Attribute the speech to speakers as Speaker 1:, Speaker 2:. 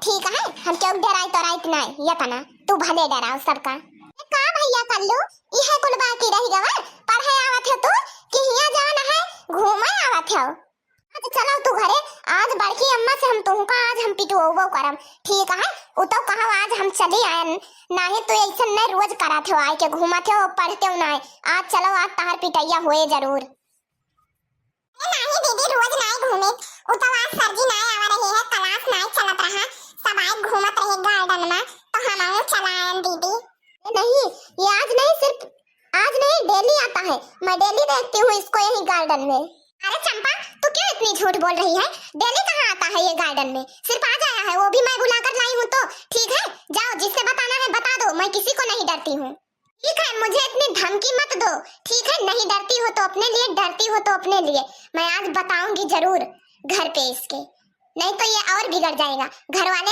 Speaker 1: ठीक है, हम क्यों डराई तो राइत नहीं ये तना तू भले डराओ सबका का भैया कल्लू यह कुल बाकी रही गवा पढ़े आवत है तू कि हिया जाना है घूमे आवत है। आज चलो तू घरे, आज बड़की अम्मा से हम तुमका आज हम पिटवो करम ठीक है। उ तो कहा आज हम चली आए नाही तो ऐसा नहीं रोज करत हो आए के घूमत हो पढ़ते हो नहीं। आज चलो आज तार पिटैया होए जरूर। नहीं दीदी रोज नहीं घूमे उ तो आज सरजी नहीं आवा रही है क्लास नहीं चलत रहा सब आज घूमत रहे गार्डन में तो हम चलाएं दीदी। नहीं ये आज नहीं सिर्फ आज नहीं डेली आता है, मैं डेली देखती हूँ इसको यही गार्डन में। अरे चंपा तू क्यों इतनी झूठ बोल रही है, डेली कहाँ आता है ये गार्डन में, सिर्फ आज आया है वो भी मैं बुलाकर लाई हूँ तो ठीक है। जाओ जिससे बताना है बता दो, मैं किसी को नहीं डरती हूँ। ठीक है मुझे इतनी धमकी मत दो ठीक है, नहीं डरती हो तो अपने लिए डरती हो तो अपने लिए। मैं आज बताऊंगी जरूर घर पे इसके, नहीं तो ये और बिगड़ जाएगा। घर वाले